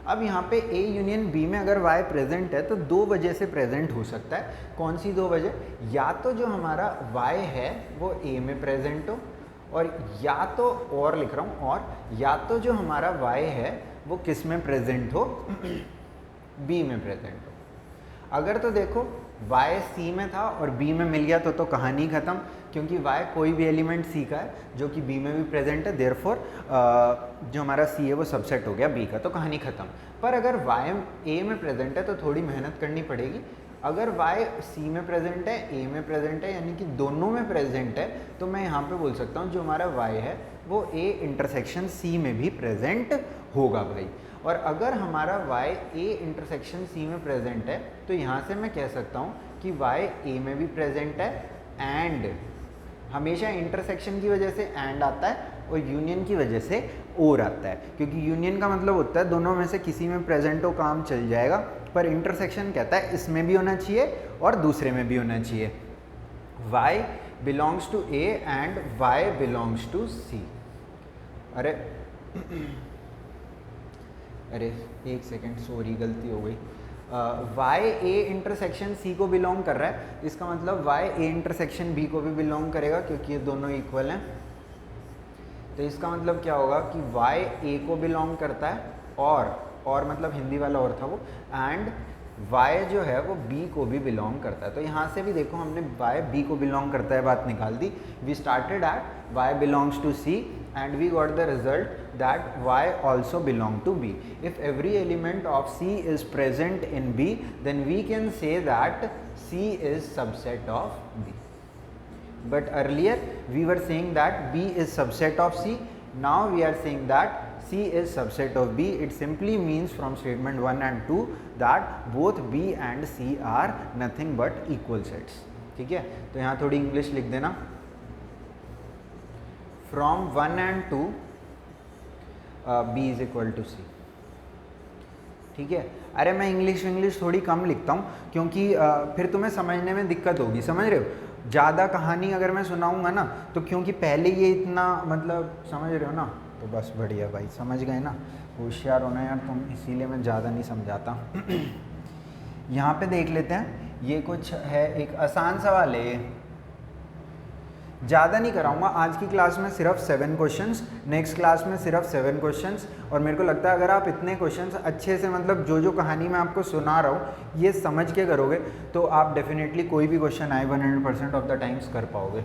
अब यहाँ पे a यूनियन b में अगर y प्रेजेंट है तो दो वजह से प्रेजेंट हो सकता है। कौन सी दो वजह? या तो जो हमारा y है वो a में प्रेजेंट हो, और या तो और लिख रहा हूँ, और या तो जो हमारा y है वो किस में प्रेजेंट हो, b में प्रेजेंट हो। अगर तो देखो y c में था और b में मिल गया तो कहानी खत्म, क्योंकि y कोई भी एलिमेंट c का है जो कि b में भी प्रेजेंट है, देयरफॉर जो हमारा c है वो सबसेट हो गया b का, तो कहानी खत्म। पर अगर y a में प्रेजेंट है तो थोड़ी मेहनत करनी पड़ेगी। अगर y c में प्रेजेंट है a में प्रेजेंट है, यानी कि दोनों में प्रेजेंट है, तो मैं यहाँ पे बोल सकता हूँ जो हमारा y है वो a इंटरसेक्शन c में भी प्रेजेंट होगा भाई। और अगर हमारा y a इंटरसेक्शन c में प्रेजेंट है तो यहाँ से मैं कह सकता हूँ कि y a में भी प्रेजेंट है, एंड हमेशा इंटरसेक्शन की वजह से एंड आता है और यूनियन की वजह से और आता है, क्योंकि यूनियन का मतलब होता है दोनों में से किसी में प्रेजेंट हो काम चल जाएगा, पर इंटरसेक्शन कहता है इसमें भी होना चाहिए और दूसरे में भी होना चाहिए। y belongs to a and y belongs to c। अरे अरे एक सेकेंड, सॉरी गलती हो गई। y a इंटरसेक्शन c को बिलोंग कर रहा है, इसका मतलब y a इंटरसेक्शन b को भी बिलोंग करेगा, क्योंकि ये दोनों इक्वल हैं। तो इसका मतलब क्या होगा कि y a को बिलोंग करता है, और मतलब हिंदी वाला और था वो, एंड y जो है वो b को भी बिलोंग करता है। तो यहाँ से भी देखो हमने y b को बिलोंग करता है बात निकाल दी। We started at y belongs to c and we got the result that y also belong to B. If every element of C is present in B, then we can say that C is subset of B. But earlier we were saying that B is subset of C. Now we are saying that C is subset of B. It simply means from statement 1 and 2 that both B and C are nothing but equal sets. ठीक है, तो यहाँ थोड़ी English लिख देना. From 1 and 2 B is equal to C. ठीक है. अरे मैं इंग्लिश थोड़ी कम लिखता हूँ क्योंकि फिर तुम्हें समझने में दिक्कत होगी, समझ रहे हो. ज़्यादा कहानी अगर मैं सुनाऊंगा ना तो क्योंकि पहले ये इतना मतलब समझ रहे हो ना, तो बस बढ़िया भाई, समझ गए ना. होशियार होना यार तुम, इसीलिए मैं ज़्यादा नहीं समझाता. यहाँ पे देख लेते हैं. ये कुछ है, एक आसान सवाल है, ज़्यादा नहीं कराऊंगा. आज की क्लास में सिर्फ 7 क्वेश्चंस, नेक्स्ट क्लास में सिर्फ 7 क्वेश्चंस. और मेरे को लगता है अगर आप इतने क्वेश्चंस अच्छे से मतलब जो कहानी मैं आपको सुना रहा हूँ ये समझ के करोगे तो आप डेफिनेटली कोई भी क्वेश्चन आए 100% ऑफ द टाइम्स कर पाओगे.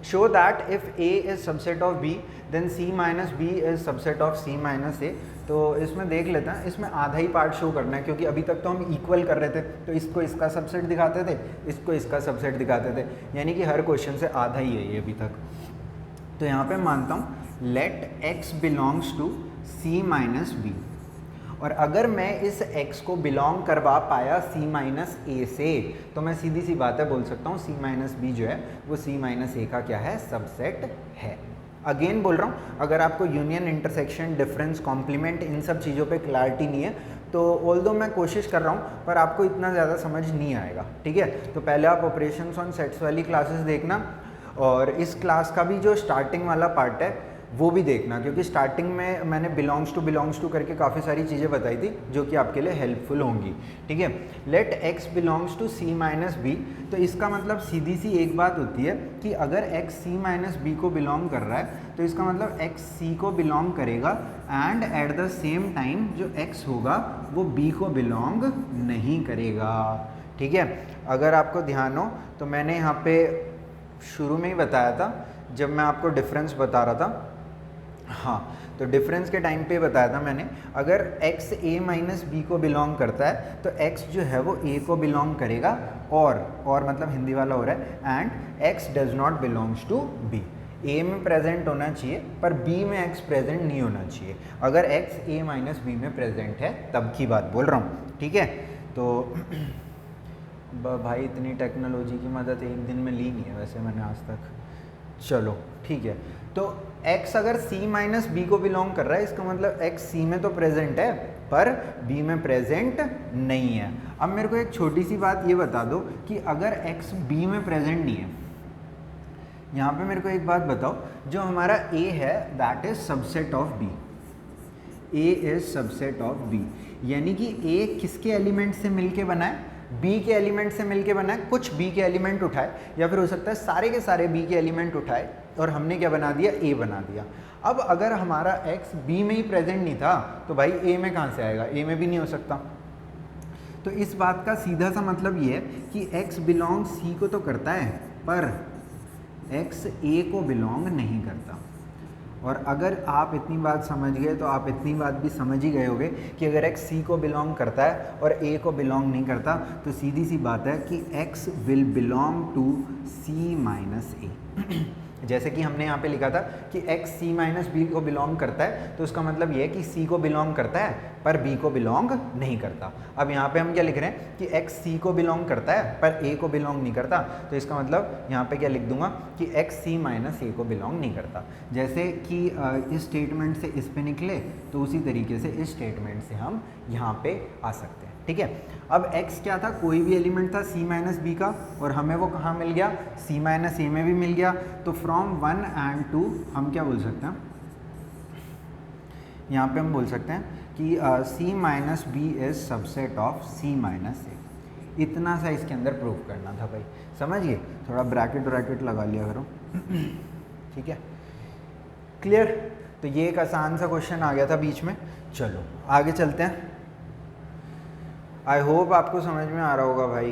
Show that if A is subset of B then C minus B is subset of C minus A. तो इसमें देख लेते हैं, इसमें आधा ही पार्ट शो करना है क्योंकि अभी तक तो हम इक्वल कर रहे थे, तो इसको इसका सबसेट दिखाते थे, इसको इसका सबसेट दिखाते थे, यानी कि हर क्वेश्चन से आधा ही है ये अभी तक. तो यहाँ पे मानता हूँ let x belongs to C minus B, और अगर मैं इस x को बिलोंग करवा पाया C माइनस A से तो मैं सीधी सी बात है बोल सकता हूँ C माइनस B जो है वो C माइनस A का क्या है, सबसेट है. अगेन बोल रहा हूँ, अगर आपको यूनियन, इंटरसेक्शन, डिफरेंस, कॉम्प्लीमेंट इन सब चीज़ों पे क्लैरिटी नहीं है तो ऑल्दो मैं कोशिश कर रहा हूँ पर आपको इतना ज़्यादा समझ नहीं आएगा. ठीक है, तो पहले आप ऑपरेशंस ऑन सेट्स वाली क्लासेस देखना और इस क्लास का भी जो स्टार्टिंग वाला पार्ट है वो भी देखना, क्योंकि स्टार्टिंग में मैंने बिलोंग्स टू करके काफ़ी सारी चीज़ें बताई थी जो कि आपके लिए हेल्पफुल होंगी. ठीक है, let x belongs to C minus B, तो इसका मतलब सीधी सी एक बात होती है कि अगर x C माइनस B को बिलोंग कर रहा है तो इसका मतलब x C को बिलोंग करेगा and at the same time जो x होगा वो B को बिलोंग नहीं करेगा. ठीक है, अगर आपको ध्यान हो तो मैंने यहाँ पे शुरू में ही बताया था जब मैं आपको डिफरेंस बता रहा था. हाँ, तो डिफरेंस के टाइम पे बताया था मैंने, अगर x a माइनस बी को बिलोंग करता है तो x जो है वो a को बिलोंग करेगा, और मतलब हिंदी वाला हो रहा है, and x does not belongs to b. a में प्रेजेंट होना चाहिए पर b में x प्रेजेंट नहीं होना चाहिए. अगर x a माइनस बी में प्रेजेंट है तब की बात बोल रहा हूँ. ठीक है, तो भाई इतनी टेक्नोलॉजी की मदद एक दिन में ली नहीं है वैसे मैंने आज तक. चलो ठीक है, तो x अगर C माइनस बी को बिलोंग कर रहा है इसका मतलब x C में तो प्रेजेंट है पर B में प्रेजेंट नहीं है. अब मेरे को एक छोटी सी बात ये बता दो कि अगर x B में प्रेजेंट नहीं है, यहाँ पे मेरे को एक बात बताओ, जो हमारा A है that is subset of B. A is subset of B, यानी कि A किसके एलिमेंट से मिलके बना है, B के एलिमेंट से मिलके बना है. कुछ B के एलिमेंट उठाए या फिर हो सकता है सारे के सारे B के एलिमेंट उठाए और हमने क्या बना दिया, A बना दिया. अब अगर हमारा x B में ही प्रेजेंट नहीं था तो भाई A में कहाँ से आएगा, A में भी नहीं हो सकता. तो इस बात का सीधा सा मतलब ये है कि x बिलोंग C को तो करता है पर x A को बिलोंग नहीं करता. और अगर आप इतनी बात समझ गए तो आप इतनी बात भी समझ ही गए होंगे कि अगर x C को बिलोंग करता है और A को बिलोंग नहीं करता तो सीधी सी बात है कि x will belong to C minus A. जैसे कि हमने यहाँ पे लिखा था कि x C माइनस बी को बिलोंग करता है तो उसका मतलब ये है कि C को बिलोंग करता है पर B को बिलोंग नहीं करता. अब यहाँ पे हम क्या लिख रहे हैं कि x C को बिलोंग करता है पर A को बिलोंग नहीं करता, तो इसका मतलब यहाँ पे क्या लिख दूंगा कि x C माइनस A को बिलोंग नहीं करता. जैसे कि इस स्टेटमेंट से इस पे निकले तो उसी तरीके से इस स्टेटमेंट से हम यहाँ पे आ सकते हैं. ठीक है, अब x क्या था, कोई भी एलिमेंट था C माइनस बी का और हमें वो कहाँ मिल गया, C माइनस A में भी मिल गया. तो फ्रॉम 1 एंड 2 हम क्या बोल सकते हैं, यहाँ पे हम बोल सकते हैं कि C minus B is subset of C minus A. इतना सा इसके अंदर प्रूव करना था भाई, समझिए. थोड़ा ब्रैकेट लगा लिया करो. ठीक है, क्लियर. तो ये एक आसान सा क्वेश्चन आ गया था बीच में. चलो आगे चलते हैं. आई होप आपको समझ में आ रहा होगा भाई.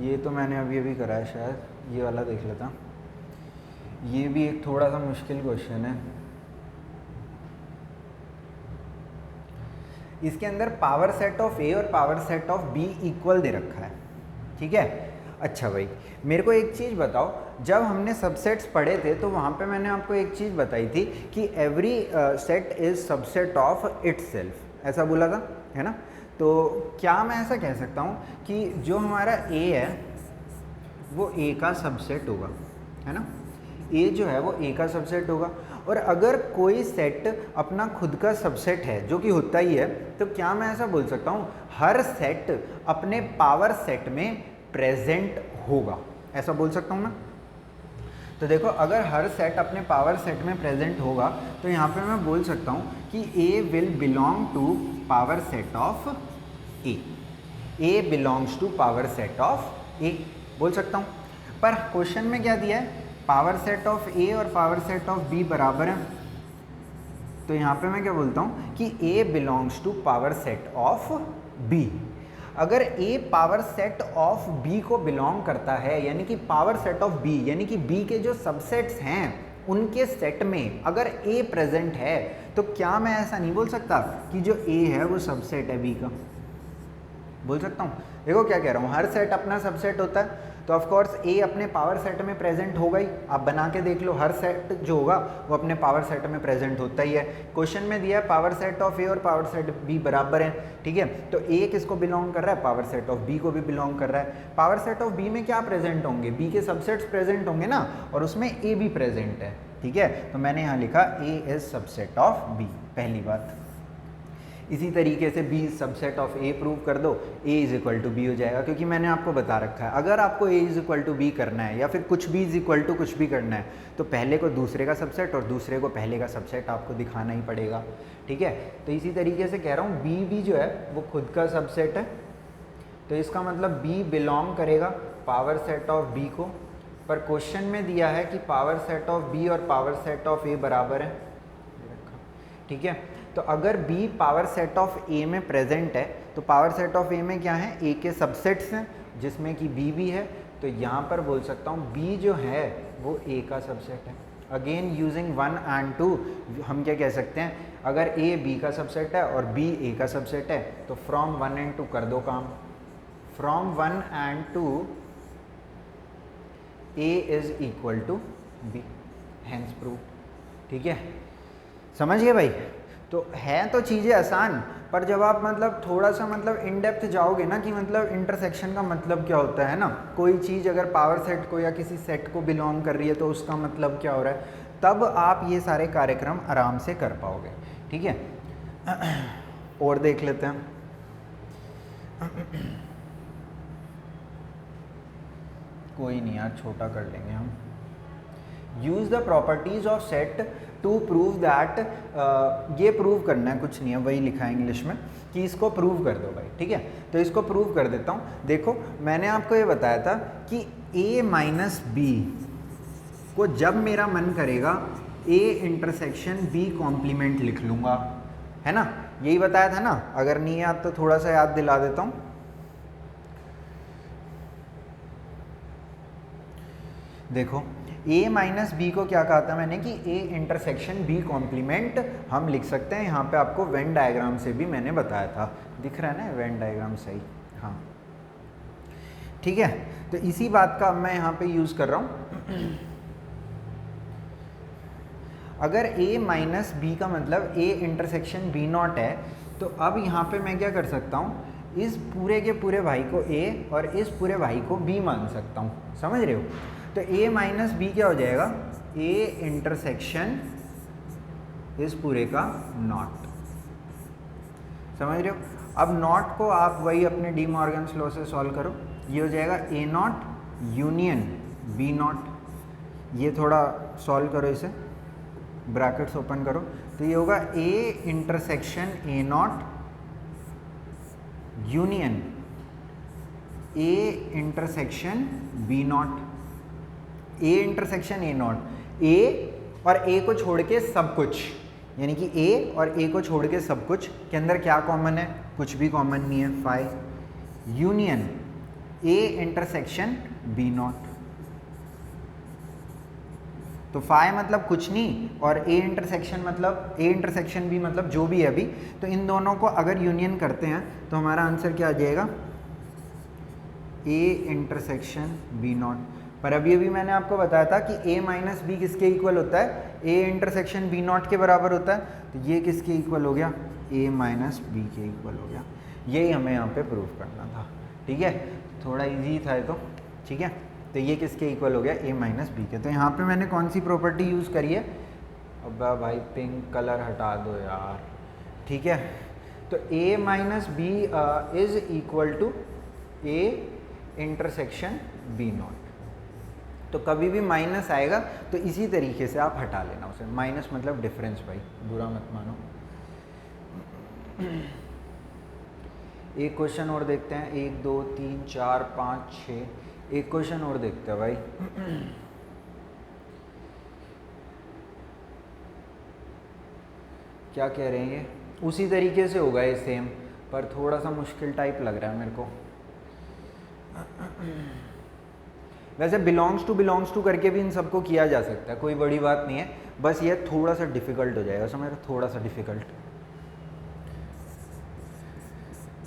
ये तो मैंने अभी करा है शायद, ये वाला देख लेता. ये भी एक थोड़ा सा मुश्किल क्वेश्चन है. इसके अंदर पावर सेट ऑफ ए और power set of B equal दे रखा है, ठीक है। अच्छा भाई, मेरे को एक चीज़ बताओ, जब हमने सबसेट्स पढ़े थे तो वहाँ पे मैंने आपको एक चीज़ बताई थी कि every set is subset of itself, ऐसा बोला था, है ना। तो क्या मैं ऐसा कह सकता हूँ कि जो हमारा ए है वो ए का सबसेट होगा, है ना। ए जो है वो ए का सबसेट होगा, और अगर कोई सेट अपना खुद का सबसेट है, जो कि होता ही है, तो क्या मैं ऐसा बोल सकता हूँ हर सेट अपने पावर सेट में प्रेजेंट होगा, ऐसा बोल सकता हूँ मैं। तो देखो, अगर हर सेट अपने पावर सेट में प्रेजेंट होगा तो यहाँ पे मैं बोल सकता हूँ कि A will belong to power set of A belongs to power set of A, बोल सकता हूँ। पर क्वेश्चन में क्या दिया है, पावर सेट ऑफ ए और पावर सेट ऑफ बी बराबर है, तो यहाँ पे मैं क्या बोलता हूँ कि A belongs to power set of B. अगर A power set of B को बिलोंग करता है, यानी कि पावर सेट ऑफ बी, यानी कि बी के जो सबसेट्स हैं उनके सेट में अगर ए प्रेजेंट है, तो क्या मैं ऐसा नहीं बोल सकता कि जो ए है वो सबसेट है बी का, बोल सकता हूँ। देखो क्या कह रहा हूँ, हर सेट अपना सबसेट होता है, तो ऑफ कोर्स ए अपने पावर सेट में प्रेजेंट होगा ही। आप बना के देख लो, हर सेट जो होगा वो अपने पावर सेट में प्रेजेंट होता ही है। क्वेश्चन में दिया है पावर सेट ऑफ ए और पावर सेट बी बराबर है, ठीक है। तो ए किसको बिलोंग कर रहा है, पावर सेट ऑफ बी को भी बिलोंग कर रहा है। पावर सेट ऑफ बी में क्या प्रेजेंट होंगे, बी के सबसेट्स प्रेजेंट होंगे ना, और उसमें ए भी प्रेजेंट है, ठीक है। तो मैंने यहाँ लिखा A is subset of B, पहली बात। इसी तरीके से B subset of A prove कर दो, A is equal to B हो जाएगा, क्योंकि मैंने आपको बता रखा है अगर आपको ए इज इक्वल टू बी करना है या फिर कुछ भी इज इक्वल टू कुछ भी करना है, तो पहले को दूसरे का सबसेट और दूसरे को पहले का सबसेट आपको दिखाना ही पड़ेगा, ठीक है। तो इसी तरीके से कह रहा हूँ बी भी जो है वो खुद का सबसेट है, तो इसका मतलब बी बिलोंग करेगा पावर सेट ऑफ बी को। पर क्वेश्चन में दिया है कि पावर सेट ऑफ बी और पावर सेट ऑफ ए बराबर है, ठीक है। तो अगर B power set of A में प्रेजेंट है, तो पावर सेट ऑफ A में क्या है, A के सबसेट्स हैं जिसमें कि B भी है, तो यहाँ पर बोल सकता हूँ B जो है वो A का सबसेट है। अगेन यूजिंग 1 and 2 हम क्या कह सकते हैं, अगर A B का सबसेट है और B A का सबसेट है, तो फ्रॉम 1 and 2 कर दो काम। From 1 and 2 A is equal to B, hence prove, ठीक है। समझ गए भाई। तो है तो चीज़ें आसान, पर जब आप मतलब थोड़ा सा मतलब इन डेप्थ जाओगे ना कि मतलब इंटरसेक्शन का मतलब क्या होता है ना, कोई चीज़ अगर पावर सेट को या किसी सेट को बिलोंग कर रही है तो उसका मतलब क्या हो रहा है, तब आप ये सारे कार्यक्रम आराम से कर पाओगे, ठीक है। और देख लेते हैं। कोई नहीं यार, छोटा कर लेंगे हम। Use the properties of set to prove that, ये प्रूव करना है, कुछ नहीं है, वही लिखा है इंग्लिश में कि इसको प्रूव कर दो भाई, ठीक है। तो इसको प्रूव कर देता हूँ। देखो मैंने आपको ये बताया था कि a माइनस बी को जब मेरा मन करेगा a इंटरसेक्शन b कॉम्प्लीमेंट लिख लूँगा, है ना, यही बताया था ना। अगर नहीं याद तो थोड़ा सा याद दिला देता हूँ। देखो a माइनस बी को क्या कहा था मैंने कि a इंटरसेक्शन b कॉम्प्लीमेंट हम लिख सकते हैं। यहाँ पे आपको वेन डायग्राम से भी मैंने बताया था, दिख रहा है ना वेन डायग्राम सही, हाँ ठीक है। तो इसी बात का मैं यहाँ पे यूज़ कर रहा हूँ। अगर a माइनस बी का मतलब a इंटरसेक्शन b नॉट है, तो अब यहाँ पे मैं क्या कर सकता हूँ, इस पूरे के पूरे भाई को a और इस पूरे भाई को b मान सकता हूँ, समझ रहे हो। तो a माइनस बी क्या हो जाएगा, a इंटरसेक्शन इस पूरे का नॉट, समझ रहे हो। अब नॉट को आप वही अपने डी मॉर्गन्स लॉ से सॉल्व करो, ये हो जाएगा a not union b not. ये थोड़ा सॉल्व करो, इसे ब्रैकेट्स ओपन करो, तो ये होगा a intersection a not union a intersection b not. a intersection a not, a और a को छोड़ के सब कुछ, यानी कि a और a को छोड़ के सब कुछ के अंदर क्या कॉमन है, कुछ भी कॉमन नहीं है, phi union a intersection b not. तो फाई मतलब कुछ नहीं, और ए इंटरसेक्शन मतलब ए इंटरसेक्शन बी मतलब जो भी है अभी, तो इन दोनों को अगर यूनियन करते हैं तो हमारा आंसर क्या आ जाएगा, ए इंटरसेक्शन बी नॉट। पर अभी अभी मैंने आपको बताया था कि ए माइनस बी किसके इक्वल होता है, ए इंटरसेक्शन बी नॉट के बराबर होता है। तो ये किसके इक्वल हो गया, ए माइनस बी के इक्वल हो गया। यही हमें यहाँ पे प्रूव करना था, ठीक है, थोड़ा इजी था ये तो, ठीक है। तो ये किसके इक्वल हो गया, ए माइनस बी के। तो यहाँ पे मैंने कौन सी प्रॉपर्टी यूज़ करी है, अब भाई पिंक कलर हटा दो यार, ठीक है। तो A minus B is equal to A intersection B not. तो कभी भी माइनस आएगा तो इसी तरीके से आप हटा लेना उसे, माइनस मतलब डिफरेंस भाई, बुरा मत मानो। एक क्वेश्चन और देखते हैं, 1 2 3 4 5 6, एक क्वेश्चन और देखते हैं भाई। क्या कह रहे हैं ये, उसी तरीके से होगा ये सेम, पर थोड़ा सा मुश्किल टाइप लग रहा है मेरे को। वैसे बिलोंग्स टू करके भी इन सबको किया जा सकता है, कोई बड़ी बात नहीं है, बस ये थोड़ा सा डिफिकल्ट हो जाएगा, समझ रहे, थोड़ा सा डिफिकल्ट।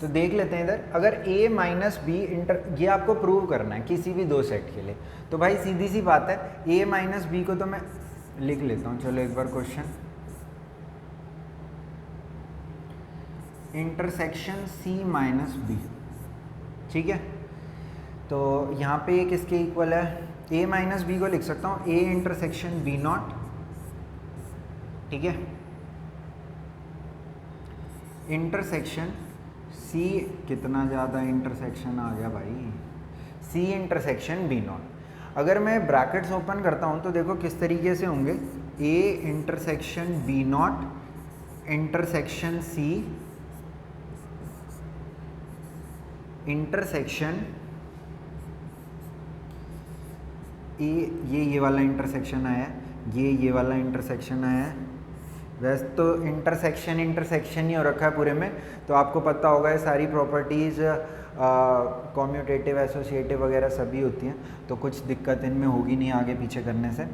तो देख लेते हैं इधर, अगर a माइनस बी ये आपको प्रूव करना है किसी भी दो सेट के लिए, तो भाई सीधी सी बात है, a माइनस बी को तो मैं लिख लेता हूँ, चलो एक बार question, intersection c minus B, ठीक है। तो यहाँ पे ये किसके इक्वल है, a माइनस बी को लिख सकता हूँ a इंटरसेक्शन बी नॉट, ठीक है, इंटरसेक्शन c, कितना ज़्यादा इंटरसेक्शन आ गया भाई, c इंटरसेक्शन बी नॉट। अगर मैं ब्रैकेट्स ओपन करता हूँ तो देखो किस तरीके से होंगे, a intersection B not intersection c intersection ये वाला इंटरसेक्शन आया है, ये वाला इंटरसेक्शन आया है। वैसे तो इंटरसेक्शन ही हो रखा है पूरे में, तो आपको पता होगा ये सारी प्रॉपर्टीज़ कॉम्यूटेटिव एसोसिएटिव वगैरह सभी होती हैं, तो कुछ दिक्कत इनमें होगी नहीं आगे पीछे करने से।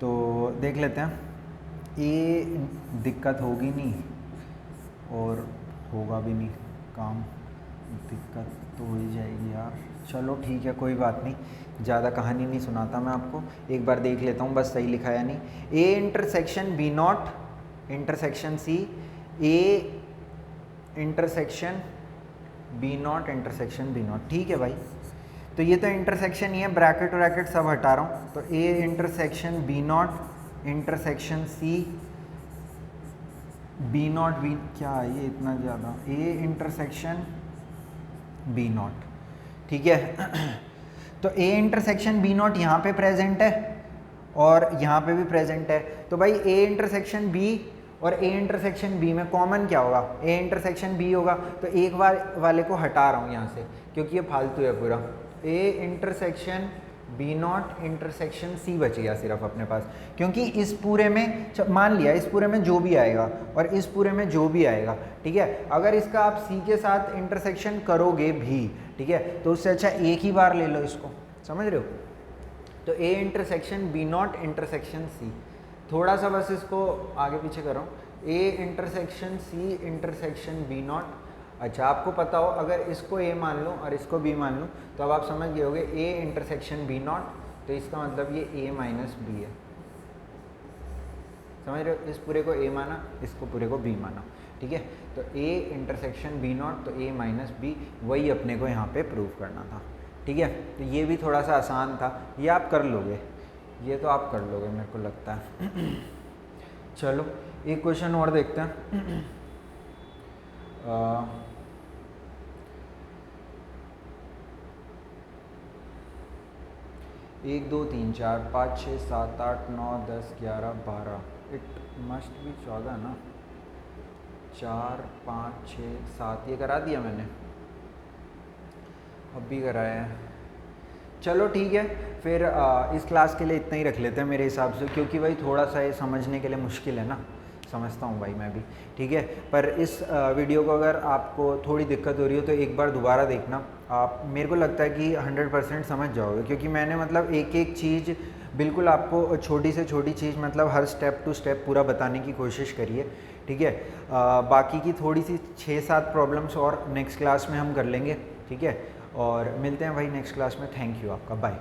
तो देख लेते हैं, ये दिक्कत होगी नहीं और होगा भी नहीं काम, दिक्कत तो हो ही जाएगी यार, चलो ठीक है कोई बात नहीं, ज़्यादा कहानी नहीं सुनाता मैं आपको, एक बार देख लेता हूँ बस सही लिखा या नहीं। A intersection B not intersection C, A intersection B not intersection B not, ठीक है भाई। तो ये तो इंटरसेक्शन ही है, ब्रैकेट व्रैकेट सब हटा रहा हूँ, तो A intersection B not intersection C, B not B क्या है ये इतना ज़्यादा, ए इंटरसेक्शन बी नॉट, ठीक है। तो ए इंटरसेक्शन बी नॉट यहाँ पे प्रेजेंट है और यहाँ पे भी प्रेजेंट है, तो भाई ए इंटरसेक्शन बी और ए इंटरसेक्शन बी में कॉमन क्या होगा, ए इंटरसेक्शन बी होगा, तो एक वाले को हटा रहा हूँ यहाँ से क्योंकि ये फालतू है पूरा। A intersection B not intersection C बच गया सिर्फ अपने पास, क्योंकि इस पूरे में मान लिया इस पूरे में जो भी आएगा और इस पूरे में जो भी आएगा, ठीक है, अगर इसका आप सी के साथ इंटरसेक्शन करोगे भी, ठीक है, तो उससे अच्छा एक ही बार ले लो इसको, समझ रहे हो। तो A intersection B not intersection C, थोड़ा सा बस इसको आगे पीछे करो, A intersection C intersection B not. अच्छा आपको पता हो अगर इसको ए मान लूँ और इसको बी मान लूँ तो अब आप समझ गए होगे ए इंटरसेक्शन बी नॉट, तो इसका मतलब ये ए माइनस बी है, समझ रहे हो, इस पूरे को ए माना, इसको पूरे को बी माना, ठीक है। तो ए इंटरसेक्शन बी नॉट तो ए माइनस बी, वही अपने को यहाँ पे प्रूव करना था, ठीक है। तो ये भी थोड़ा सा आसान था, ये आप कर लोगे, ये तो आप कर लोगे मेरे को लगता है। चलो एक क्वेश्चन और देखते हैं। 1 2 3 4 5 6 7 8 9 10 11 12, इट मस्ट भी 14 ना, 4 5 6 7 ये करा दिया मैंने, अब भी कराया है। चलो ठीक है फिर इस क्लास के लिए इतना ही रख लेते हैं मेरे हिसाब से, क्योंकि भाई थोड़ा सा ये समझने के लिए मुश्किल है ना, समझता हूँ भाई मैं भी, ठीक है। पर इस वीडियो को अगर आपको थोड़ी दिक्कत हो रही हो तो एक बार दोबारा देखना, आप मेरे को लगता है कि 100% समझ जाओगे, क्योंकि मैंने मतलब एक एक चीज़ बिल्कुल आपको छोटी से छोटी चीज़ मतलब हर स्टेप टू स्टेप पूरा बताने की कोशिश करी है, ठीक है। बाकी की थोड़ी सी 6-7 प्रॉब्लम्स और नेक्स्ट क्लास में हम कर लेंगे, ठीक है। और मिलते हैं भाई नेक्स्ट क्लास में। थैंक यू आपका, बाय।